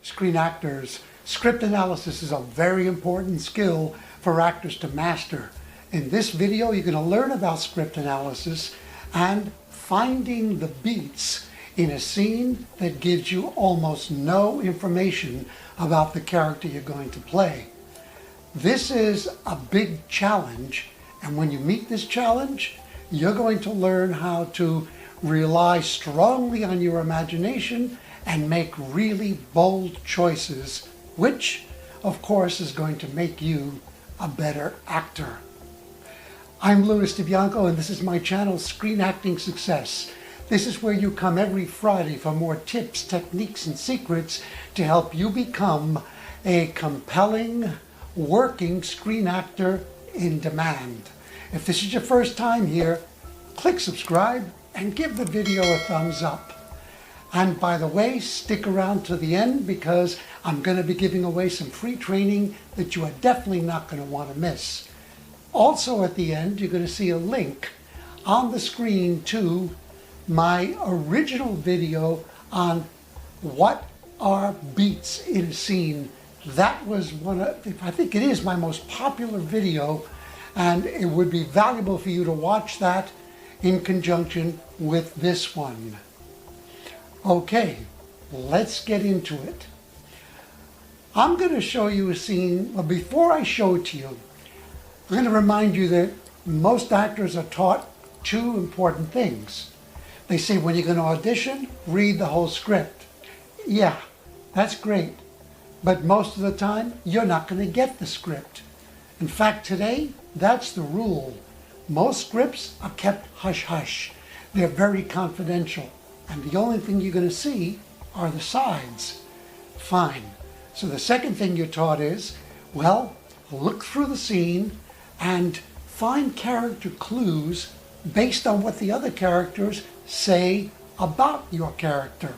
screen actors, script analysis is a very important skill for actors to master. In this video, you're going to learn about script analysis and finding the beats in a scene that gives you almost no information about the character you're going to play. This is a big challenge, and when you meet this challenge, you're going to learn how to rely strongly on your imagination and make really bold choices, which, of course, is going to make you a better actor. I'm Louis DeBianco, and this is my channel, Screen Acting Success. This is where you come every Friday for more tips, techniques, and secrets to help you become a compelling, working screen actor in demand. If this is your first time here, click subscribe and give the video a thumbs up. And by the way, stick around to the end because I'm going to be giving away some free training that you are definitely not going to want to miss. Also at the end, you're going to see a link on the screen to my original video on what are beats in a scene. That was I think it is my most popular video, and it would be valuable for you to watch that in conjunction with this one. Okay, let's get into it. I'm going to show you a scene. Well, before I show it to you, I'm going to remind you that most actors are taught two important things. They say when you're going to audition, read the whole script. Yeah, that's great. But most of the time, you're not going to get the script. In fact, today, that's the rule. Most scripts are kept hush-hush. They're very confidential. And the only thing you're going to see are the sides. Fine. So the second thing you're taught is, well, look through the scene and find character clues based on what the other characters say about your character.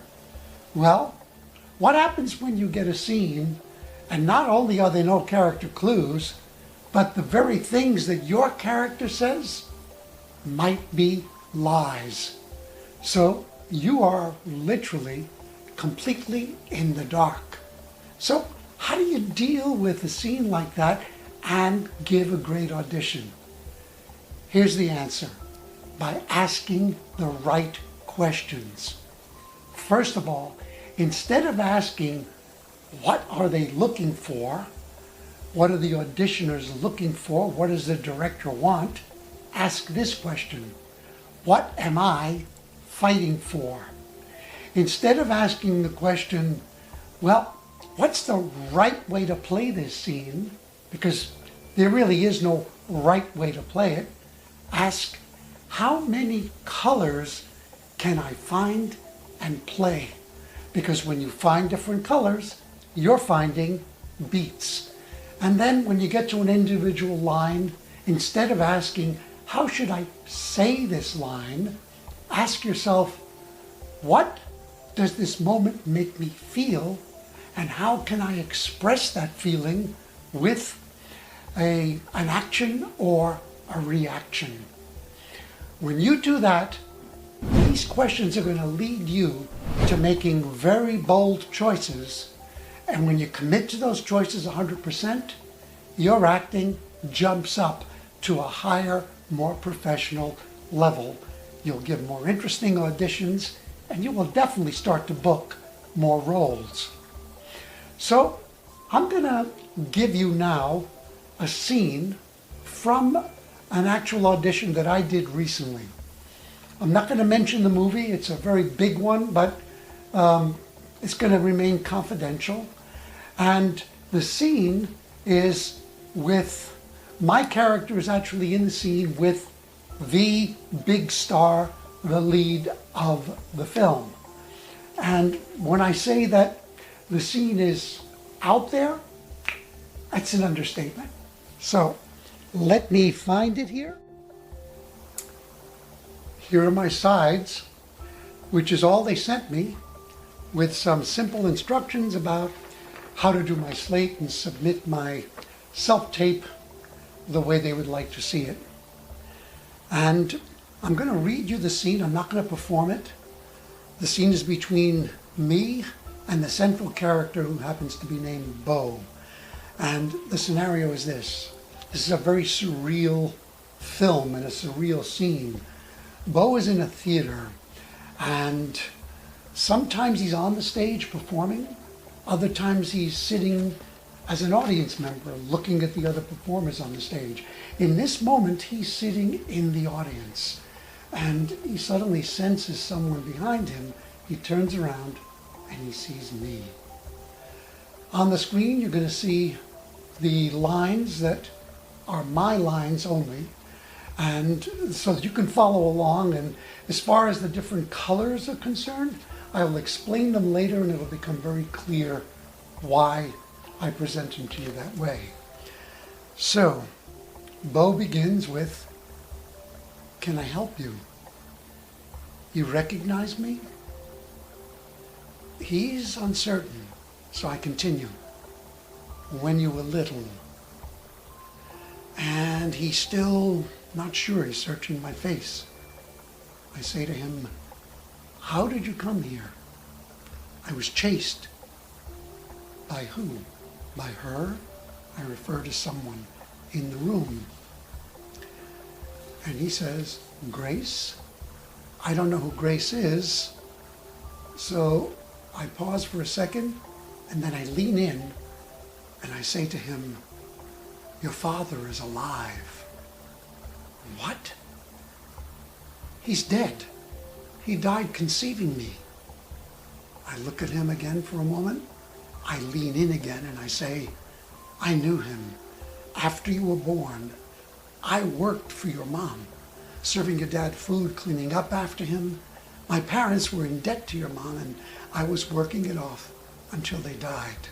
Well, what happens when you get a scene and not only are there no character clues, but the very things that your character says might be lies? So you are literally completely in the dark. So how do you deal with a scene like that and give a great audition? Here's the answer. By asking the right questions. First of all, instead of asking, what are they looking for? What are the auditioners looking for? What does the director want? Ask this question. What am I fighting for? Instead of asking the question, well, what's the right way to play this scene? Because there really is no right way to play it. Ask, how many colors can I find and play? Because when you find different colors, you're finding beats. And then when you get to an individual line, instead of asking, how should I say this line? Ask yourself, what does this moment make me feel? And how can I express that feeling with an action or a reaction? When you do that, these questions are going to lead you to making very bold choices. And when you commit to those choices 100%, your acting jumps up to a higher, more professional level. You'll give more interesting auditions, and you will definitely start to book more roles. So I'm going to give you now a scene from an actual audition that I did recently. I'm not going to mention the movie. It's a very big one, but it's going to remain confidential. And the scene is with, my character is actually in the scene with the big star, the lead of the film. And when I say that the scene is out there, that's an understatement. So let me find it here. Here are my sides, which is all they sent me, with some simple instructions about how to do my slate and submit my self-tape the way they would like to see it. And I'm going to read you the scene. I'm not going to perform it. The scene is between me and the central character who happens to be named Bo. And the scenario is this. This is a very surreal film and a surreal scene. Bo is in a theater, and sometimes he's on the stage performing, other times he's sitting as an audience member looking at the other performers on the stage. In this moment, he's sitting in the audience, and he suddenly senses someone behind him. He turns around and he sees me. On the screen, you're going to see the lines that are my lines only, and so that you can follow along. And as far as the different colors are concerned, I will explain them later, and it will become very clear why I present them to you that way. So, Bo begins with, "Can I help you? You recognize me?" He's uncertain, so I continue. "When you were little." And he's still not sure. He's searching my face. I say to him, "How did you come here?" "I was chased." "By who?" "By her." I refer to someone in the room. And he says, "Grace?" I don't know who Grace is, so I pause for a second, and then I lean in and I say to him, "Your father is alive." "What?" "He's dead. He died conceiving me." I look at him again for a moment. I lean in again and I say, "I knew him. After you were born, I worked for your mom, serving your dad food, cleaning up after him. My parents were in debt to your mom, and I was working it off until they died."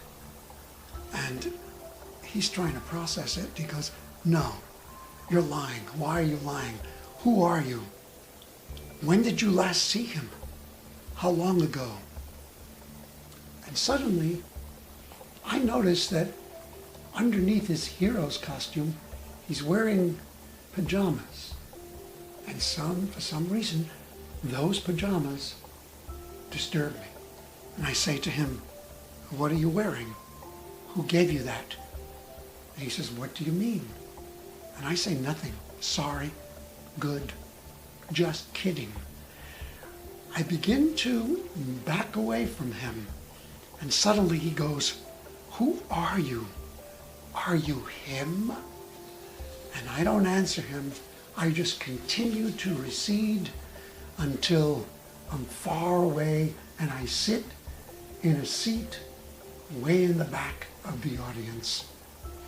And he's trying to process it. He goes, "No, you're lying. Why are you lying? Who are you? When did you last see him? How long ago?" And suddenly, I notice that underneath his hero's costume, he's wearing pajamas. And for some reason, those pajamas disturb me. And I say to him, "What are you wearing? Who gave you that?" And he says, "What do you mean?" And I say nothing. Sorry, good, just kidding. I begin to back away from him. And suddenly he goes, "Who are you? Are you him?" And I don't answer him. I just continue to recede until I'm far away and I sit in a seat way in the back of the audience,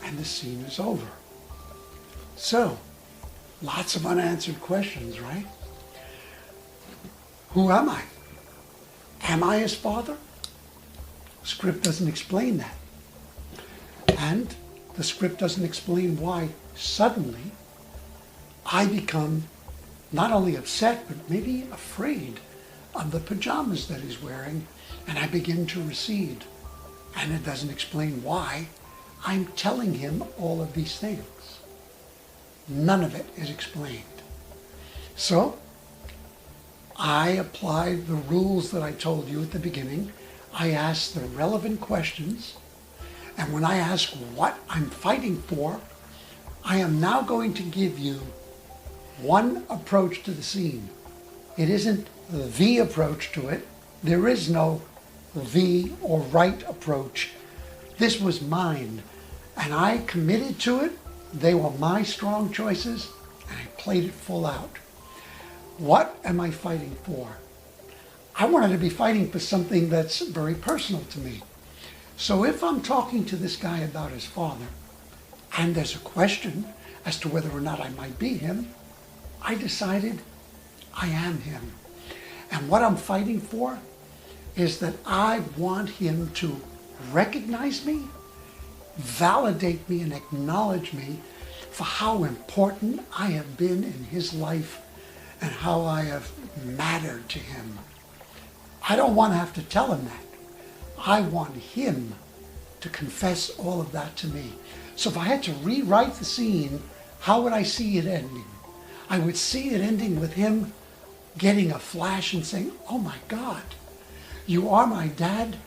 and the scene is over. So, lots of unanswered questions, right? Who am I? Am I his father? Script doesn't explain that. And the script doesn't explain why suddenly I become not only upset, but maybe afraid of the pajamas that he's wearing, and I begin to recede. And it doesn't explain why I'm telling him all of these things. None of it is explained. So, I applied the rules that I told you at the beginning. I asked the relevant questions, and when I ask what I'm fighting for, I am now going to give you one approach to the scene. It isn't the approach to it. There is no the or right approach. This was mine, and I committed to it. They were my strong choices, and I played it full out. What am I fighting for? I wanted to be fighting for something that's very personal to me. So if I'm talking to this guy about his father, and there's a question as to whether or not I might be him, I decided I am him. And what I'm fighting for is that I want him to recognize me, validate me, and acknowledge me for how important I have been in his life and how I have mattered to him. I don't want to have to tell him that. I want him to confess all of that to me. So if I had to rewrite the scene, how would I see it ending? I would see it ending with him getting a flash and saying, "Oh my God, you are my dad.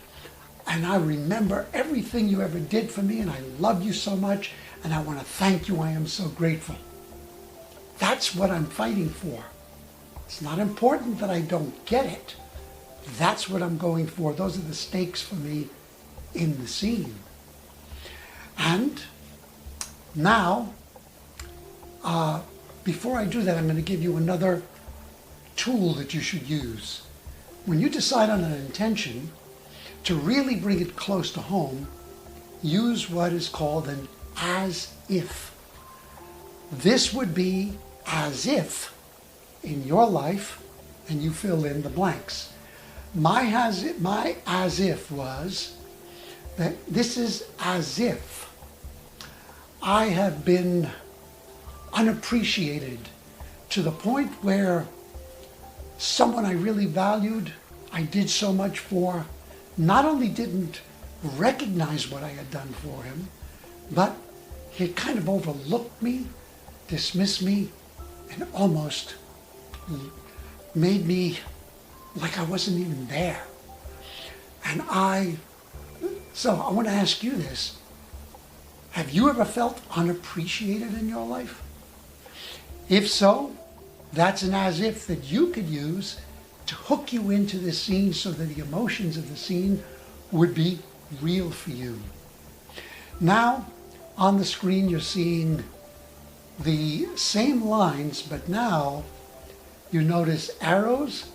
and I remember everything you ever did for me, and I love you so much, and I want to thank you. I am so grateful. That's what I'm fighting for. It's not important that I don't get it. That's what I'm going for. Those are the stakes for me in the scene. And now, before I do that, I'm going to give you another tool that you should use. When you decide on an intention, to really bring it close to home, use what is called an as if. This would be as if in your life, and you fill in the blanks. My as if was that this is as if I have been unappreciated to the point where someone I really valued, I did so much for, not only didn't recognize what I had done for him, but he kind of overlooked me, dismissed me, and almost made me like I wasn't even there. So I want to ask you this. Have you ever felt unappreciated in your life? If so, that's an as if that you could use to hook you into this scene so that the emotions of the scene would be real for you. Now, on the screen you're seeing the same lines, but now you notice arrows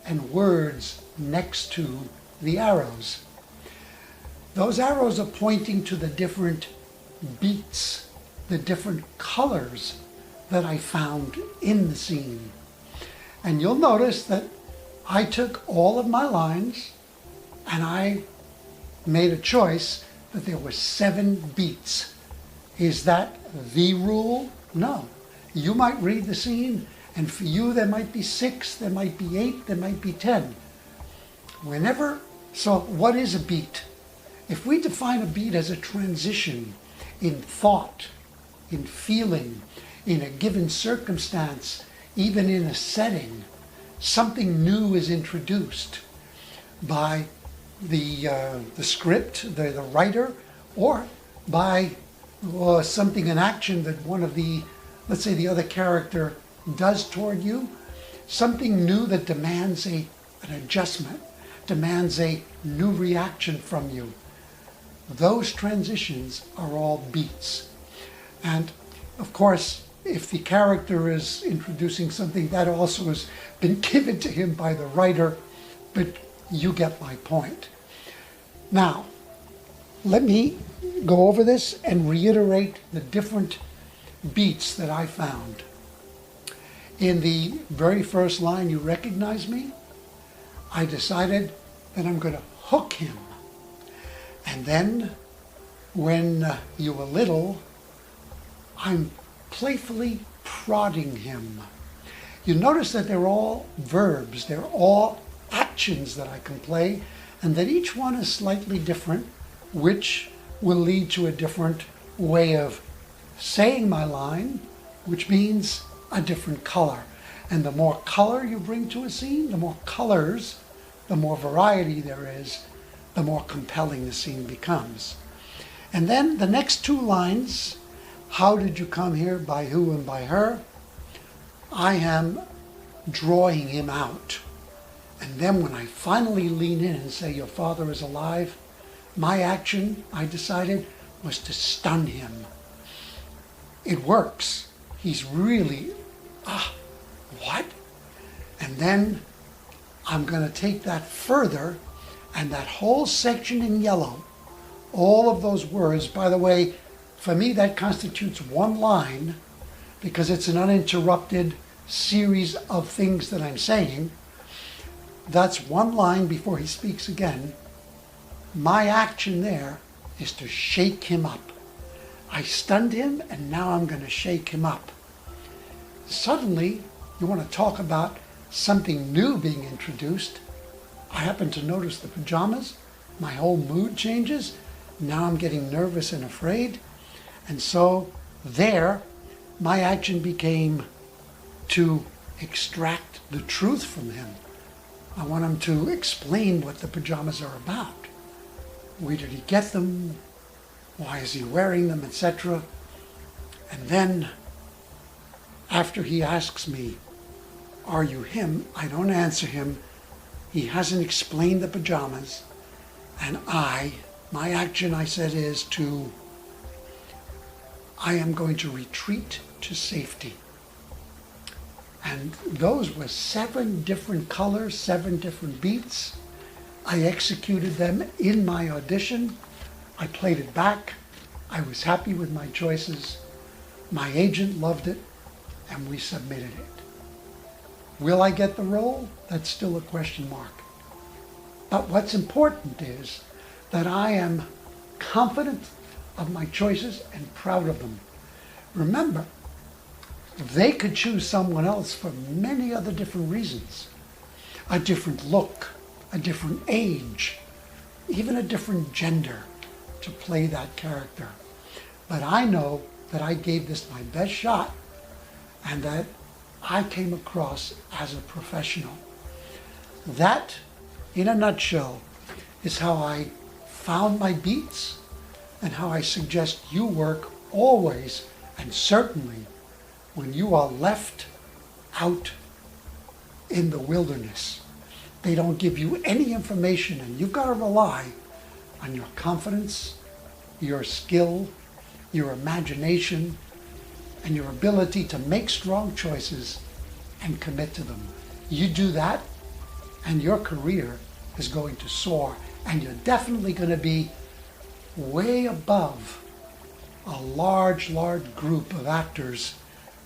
and words next to the arrows. Those arrows are pointing to the different beats, the different colors that I found in the scene. And you'll notice that I took all of my lines and I made a choice that there were 7 beats. Is that the rule? No. You might read the scene, and for you there might be 6, there might be 8, there might be 10. So what is a beat? If we define a beat as a transition in thought, in feeling, in a given circumstance, even in a setting, something new is introduced by the script, the writer, or by something, an action that one of the, let's say the other character does toward you, something new that demands an adjustment, demands a new reaction from you. Those transitions are all beats. And of course, if the character is introducing something, that also has been given to him by the writer, but you get my point. Now, let me go over this and reiterate the different beats that I found. In the very first line, you recognize me, I decided that I'm going to hook him. And then, when you were little, I'm playfully prodding him. You notice that they're all verbs, they're all actions that I can play, and that each one is slightly different, which will lead to a different way of saying my line, which means a different color. And the more color you bring to a scene, the more colors, the more variety there is, the more compelling the scene becomes. And then the next 2 lines, how did you come here, by who and by her, I am drawing him out. And then when I finally lean in and say, your father is alive, my action, I decided, was to stun him. It works. He's really, what? And then I'm going to take that further, and that whole section in yellow, all of those words, by the way, for me that constitutes 1 line, because it's an uninterrupted series of things that I'm saying. That's 1 line before he speaks again. My action there is to shake him up. I stunned him, and now I'm going to shake him up. Suddenly, you want to talk about something new being introduced. I happen to notice the pajamas. My whole mood changes. Now I'm getting nervous and afraid. And so there, my action became to extract the truth from him. I want him to explain what the pajamas are about. Where did he get them? Why is he wearing them, etc. And then, after he asks me, "Are you him?" I don't answer him. He hasn't explained the pajamas. And my action, I said, is I am going to retreat to safety. And those were 7 different colors, 7 different beats. I executed them in my audition. I played it back. I was happy with my choices. My agent loved it, and we submitted it. Will I get the role? That's still a question mark. But what's important is that I am confident of my choices and proud of them. Remember, they could choose someone else for many other different reasons. A different look, a different age, even a different gender to play that character. But I know that I gave this my best shot and that I came across as a professional. That, in a nutshell, is how I found my beats and how I suggest you work always, and certainly when you are left out in the wilderness. They don't give you any information, and you've got to rely on your confidence, your skill, your imagination, and your ability to make strong choices and commit to them. You do that, and your career is going to soar, and you're definitely going to be way above a large group of actors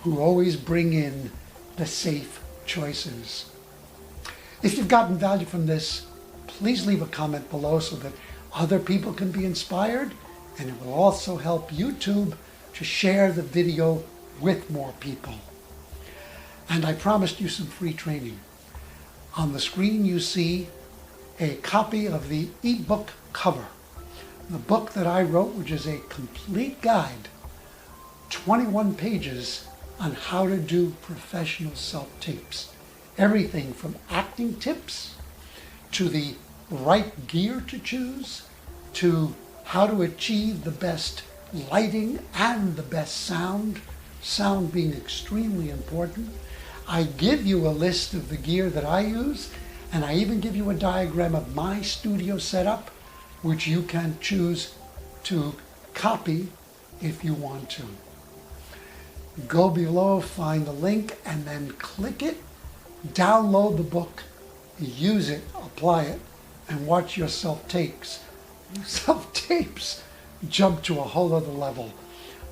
who always bring in the safe choices. If you've gotten value from this, please leave a comment below so that other people can be inspired, and it will also help YouTube to share the video with more people. And I promised you some free training. On the screen you see a copy of the ebook cover, the book that I wrote, which is a complete guide, 21 pages on how to do professional self-tapes. Everything from acting tips to the right gear to choose to how to achieve the best lighting and the best sound being extremely important. I give you a list of the gear that I use, and I even give you a diagram of my studio setup, which you can choose to copy if you want to. Go below, find the link, and then click it, download the book, use it, apply it, and watch your self-tapes. Self-tapes jump to a whole other level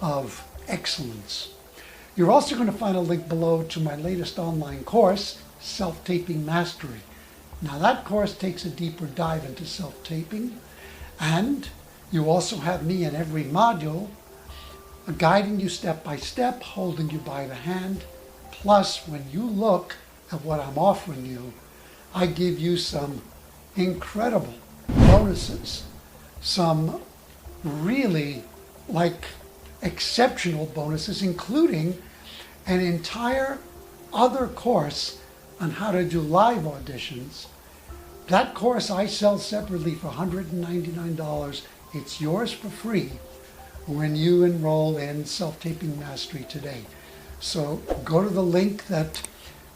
of excellence. You're also going to find a link below to my latest online course, Self-Taping Mastery. Now that course takes a deeper dive into self-taping, and you also have me in every module guiding you step by step, holding you by the hand. Plus, when you look at what I'm offering you, I give you some incredible bonuses, some really exceptional bonuses, including an entire other course on how to do live auditions. That course I sell separately for $199. It's yours for free when you enroll in Self-Taping Mastery today. So go to the link that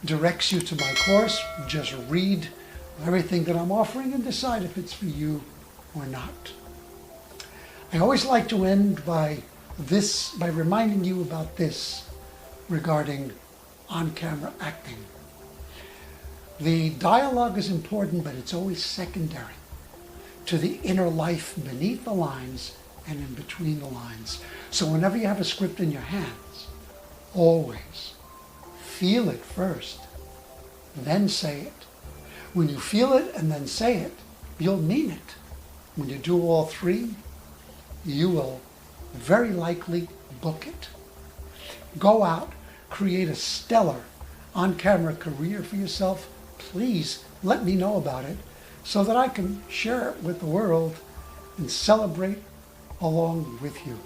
directs you to my course, just read everything that I'm offering and decide if it's for you or not. I always like to end by reminding you about this regarding on-camera acting. The dialogue is important, but it's always secondary to the inner life beneath the lines and in between the lines. So whenever you have a script in your hands, always feel it first, then say it. When you feel it and then say it, you'll mean it. When you do all three, you will very likely book it. Go out, create a stellar on-camera career for yourself. Please let me know about it so that I can share it with the world and celebrate along with you.